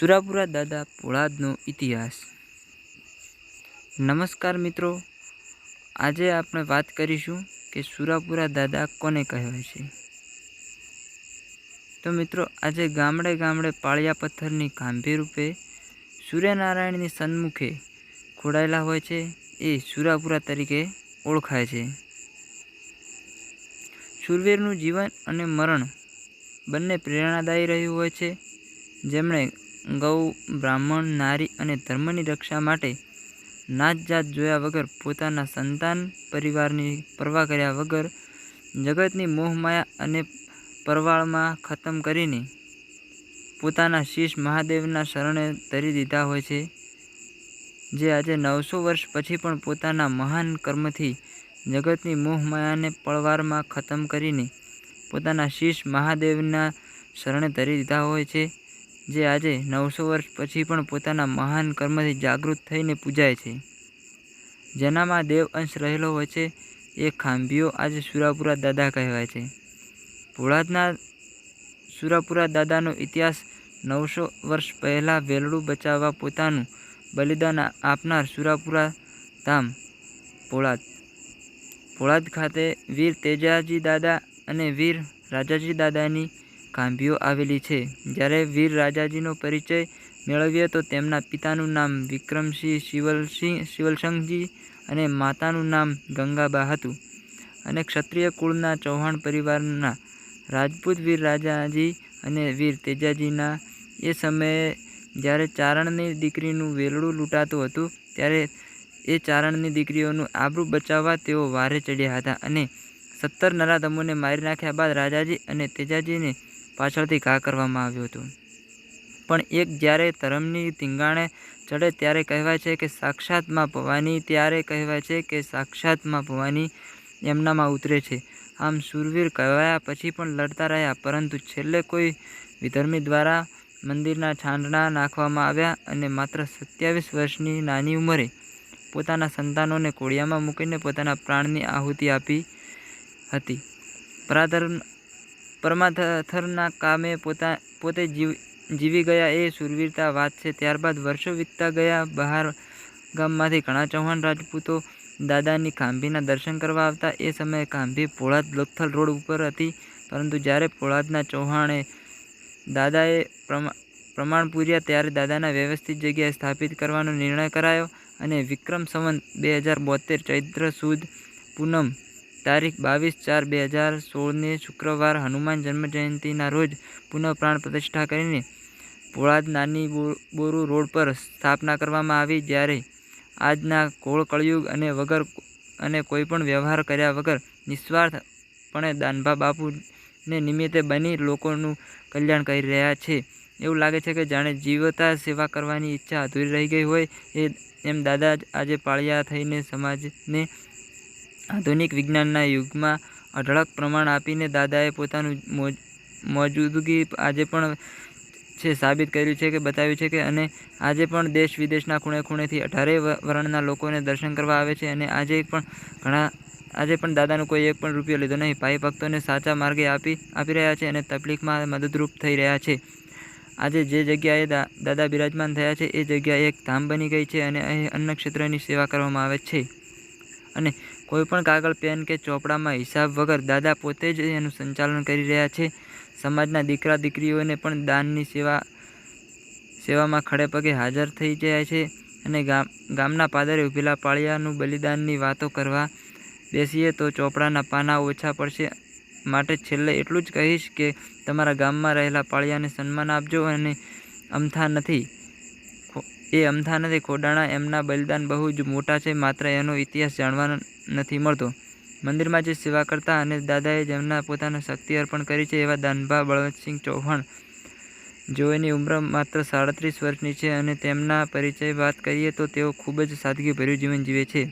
સુરાપુરા દાદા પોળાદનો ઇતિહાસ. નમસ્કાર મિત્રો, આજે આપણે વાત કરીશું કે સુરાપુરા દાદા કોને કહેવાય છે. તો મિત્રો, આજે ગામડે ગામડે પાળિયા પથ્થરની ખાંભી રૂપે સૂર્યનારાયણની સન્મુખે ખોડાયેલા હોય છે એ સુરાપુરા તરીકે ઓળખાય છે. શૂરવીરનું જીવન અને મરણ બંને પ્રેરણાદાયી રહ્યું હોય છે, જેમણે ગૌ, બ્રાહ્મણ, નારી અને ધર્મની રક્ષા માટે નાત જાત જોયા વગર પોતાના સંતાન પરિવારની પરવા કર્યા વગર જગતની મોહમાયા અને પરવાળમાં ખતમ કરીને પોતાના શીશ મહાદેવના શરણે ધરી દીધા હોય છે, જે આજે 900 વર્ષ પછી પણ પોતાના મહાન કર્મથી જગતની મોહમાયાને પળવારમાં ખતમ કરીને પોતાના શીશ મહાદેવના શરણે ધરી દીધા હોય છે, જે આજે 900 વર્ષ પછી પણ પોતાના મહાન કર્મથી જાગૃત થઈને પૂજાય છે. જેનામાં દેવ અંશ રહેલો હોય છે એ ખાંભીઓ આજે સુરાપુરા દાદા કહેવાય છે. પોળાદના સુરાપુરા દાદાનો ઇતિહાસ 900 વર્ષ પહેલાં વેલડું બચાવવા પોતાનું બલિદાન આપનાર સુરાપુરા ધામ પોળાદ. પોળાદ ખાતે વીર તેજાજી દાદા અને વીર રાજાજી દાદાની ખાંભીઓ આવેલી છે. જ્યારે વીર રાજાજીનો પરિચય મેળવીએ તો તેમના પિતાનું નામ વિક્રમસિંહ શિવલસંઘજી અને માતાનું નામ ગંગાબા હતું, અને ક્ષત્રિય કુળના ચૌહાણ પરિવારના રાજપૂત વીર રાજાજી અને વીર તેજાજીના એ સમયે જ્યારે ચારણની દીકરીનું વેલડું લૂંટાતું હતું, ત્યારે એ ચારણની દીકરીઓનું આબરૂ બચાવવા તેઓ વારે ચડ્યા હતા અને 17 નરાધમોને મારી નાખ્યા બાદ રાજાજી અને તેજાજીને પાછળથી ઘા કરવામાં આવ્યો હતો. પણ એક જ્યારે ધર્મની ધીંગાણે ચડે ત્યારે કહેવાય છે કે સાક્ષાત માં ભવાની ત્યારે કહેવાય છે કે સાક્ષાત માં ભવાની એમનામાં ઉતરે છે. આમ શૂરવીર કહેવાયા પછી પણ લડતા રહ્યા, પરંતુ છેલ્લે કોઈ વિધર્મી દ્વારા મંદિરના છાંદડા નાખવામાં આવ્યા અને માત્ર 27 વર્ષની નાની ઉંમરે પોતાના સંતાનોને કોળિયામાં મૂકીને પોતાના પ્રાણની આહુતિ આપી હતી. પરમાથરના કામે પોતે જીવી ગયા એ શૂરવીરતા વાત છે. ત્યારબાદ વર્ષો વીતતા ગયા. બહાર ગામમાંથી ઘણા ચૌહાણ રાજપૂતો દાદાની ખાંભીના દર્શન કરવા આવતા. એ સમયે ખાંભી પોળાદ લોથલ રોડ ઉપર હતી, પરંતુ જ્યારે પોળાદના ચૌહાણે દાદાએ પ્રમાણ પૂર્યા ત્યારે દાદાના વ્યવસ્થિત જગ્યાએ સ્થાપિત કરવાનો નિર્ણય કરાયો અને વિક્રમ સંવત 2072 ચૈત્ર સુદ પૂનમ તારીખ 22/4/2016ને શુક્રવાર હનુમાન જન્મજયંતિના રોજ પુનઃ પ્રાણ પ્રતિષ્ઠા કરીને પોળાદ નાની બોરુ રોડ પર સ્થાપના કરવામાં આવી. જ્યારે આજના ઘોળ કળયુગ અને કોઈપણ વ્યવહાર કર્યા વગર નિસ્વાર્થપણે દાનભા બાપુને નિમિત્તે બની લોકોનું કલ્યાણ કરી રહ્યા છે. એવું લાગે છે કે જાણે જીવતા સેવા કરવાની ઈચ્છા અધૂરી રહી ગઈ હોય એમ દાદા આજે પાળિયા થઈને સમાજને આધુનિક વિજ્ઞાનના યુગમાં અઢળક પ્રમાણ આપીને દાદાએ પોતાનું મોજૂદગી આજે પણ છે સાબિત કર્યું છે કે બતાવ્યું છે કે અને આજે પણ દેશ વિદેશના ખૂણે ખૂણેથી 18 વર્ણના લોકોને દર્શન કરવા આવે છે. અને આજે પણ દાદાનો કોઈ એક પણ રૂપિયો લીધો નહીં. ભાઈ ભક્તોને સાચા માર્ગે આપી રહ્યા છે અને તકલીફમાં મદદરૂપ થઈ રહ્યા છે. આજે જે જગ્યાએ દાદા બિરાજમાન થયા છે એ જગ્યા એક ધામ બની ગઈ છે અને અહીં અન્ન ક્ષેત્રની સેવા કરવામાં આવે છે. અને કોઈપણ કાગળ પેન કે ચોપડામાં હિસાબ વગર દાદા પોતે જ એનું સંચાલન કરી રહ્યા છે. સમાજના દીકરા દીકરીઓને પણ દાનની સેવામાં ખડે પગે હાજર થઈ જાય છે. અને ગામના પાદરે ઉભેલા પાળિયાનું બલિદાનની વાતો કરવા બેસીએ તો ચોપડાના પાના ઓછા પડશે. માટે છેલ્લે એટલું જ કહીશ કે તમારા ગામમાં રહેલા પાળિયાને સન્માન આપજો. અને અમથા નથી ખોડાણા, એમના બલિદાન બહુ જ મોટા છે, માત્ર એનો ઇતિહાસ જાણવા નથી મળતો. મંદિરમાં જે સેવા કરતા અને દાદાએ જેમના પોતાના શક્તિ અર્પણ કરી છે એવા દાનભા બળવંતસિંહ ચૌહાણ, જેઓની ઉંમર માત્ર 37 વર્ષની છે, અને તેમના પરિચય વાત કરીએ તો તેઓ ખૂબ જ સાદગીભર્યું જીવન જીવે છે.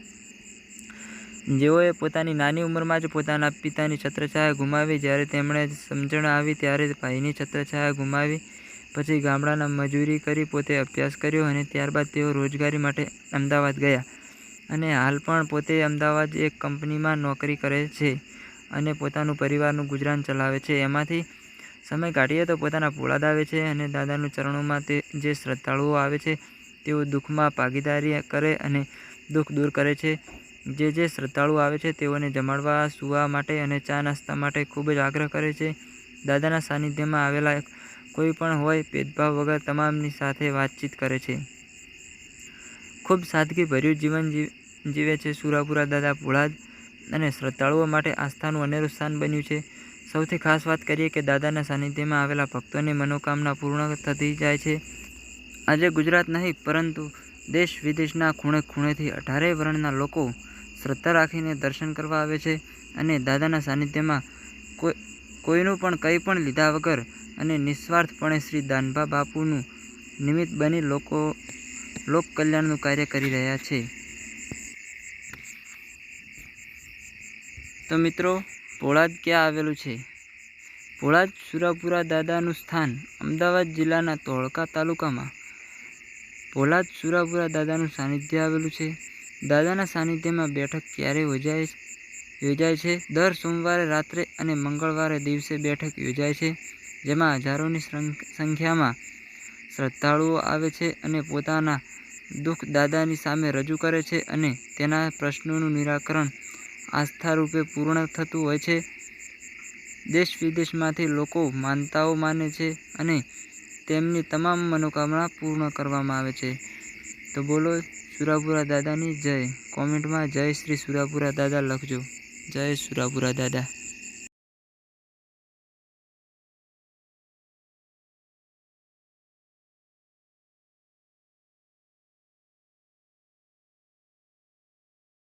જેઓએ પોતાની નાની ઉંમરમાં જ પોતાના પિતાની છત્રછાયા ગુમાવી. જ્યારે તેમણે સમજણ આવી ત્યારે ભાઈની છત્રછાયા ગુમાવી. પછી ગામડાના મજૂરી કરી પોતે અભ્યાસ કર્યો અને ત્યારબાદ તેઓ રોજગારી માટે અમદાવાદ ગયા અને હાલ પણ પોતે અમદાવાદ એક કંપનીમાં નોકરી કરે છે અને પોતાનું પરિવારનું ગુજરાન ચલાવે છે. એમાંથી સમય કાઢીએ તો પોતાના પોળાદ આવે છે અને દાદાના ચરણોમાં તે જે શ્રદ્ધાળુઓ આવે છે તેઓ દુઃખમાં ભાગીદારી કરે અને દુઃખ દૂર કરે છે. જે શ્રદ્ધાળુઓ આવે છે તેઓને જમાડવા, સૂવા માટે અને ચા નાસ્તા માટે ખૂબ જ આગ્રહ કરે છે. દાદાના સાનિધ્યમાં આવેલા કોઈ પણ હોય ભેદભાવ વગર તમામની સાથે વાતચીત કરે છે. ખૂબ સાદગીભર્યું જીવન જીવે છે. સુરાપુરા દાદા પોળાદ અને શ્રદ્ધાળુઓ માટે આસ્થાનું અનેરું સ્થાન બન્યું છે. સૌથી ખાસ વાત કરીએ કે દાદાના સાનિધ્યમાં આવેલા ભક્તોની મનોકામના પૂર્ણ થતી જાય છે. આજે ગુજરાત નહીં પરંતુ દેશ વિદેશના ખૂણે ખૂણેથી 18 વર્ણના લોકો શ્રદ્ધા રાખીને દર્શન કરવા આવે છે અને દાદાના સાનિધ્યમાં કોઈનું પણ કંઈ પણ લીધા વગર અને નિસ્વાર્થપણે શ્રી દાનભા બાપુનું નિમિત્ત બની લોક કલ્યાણનું કાર્ય કરી રહ્યા છે. તો મિત્રો, પોળાદ ક્યાં આવેલું છે? પોળાદ સુરાપુરા દાદાનું સ્થાન અમદાવાદ જિલ્લાના ધોળકા તાલુકામાં પોળાદ સુરાપુરા દાદાનું સાનિધ્ય આવેલું છે. દાદાના સાનિધ્યમાં બેઠક ક્યારે યોજાય છે? દર સોમવારે રાત્રે અને મંગળવારે દિવસે બેઠક યોજાય છે, જેમાં હજારોની સંખ્યામાં શ્રદ્ધાળુઓ આવે છે અને પોતાના દુઃખ દાદાની સામે રજૂ કરે છે અને તેના પ્રશ્નોનું નિરાકરણ આસ્થારૂપે પૂર્ણ થતું હોય છે. દેશ વિદેશમાંથી લોકો માનતાઓ માને છે અને તેમની તમામ મનોકામના પૂર્ણ કરવામાં આવે છે. તો બોલો સુરાપુરા દાદાની જય. કોમેન્ટમાં જય શ્રી સુરાપુરા દાદા લખજો. જય સુરાપુરા દાદા.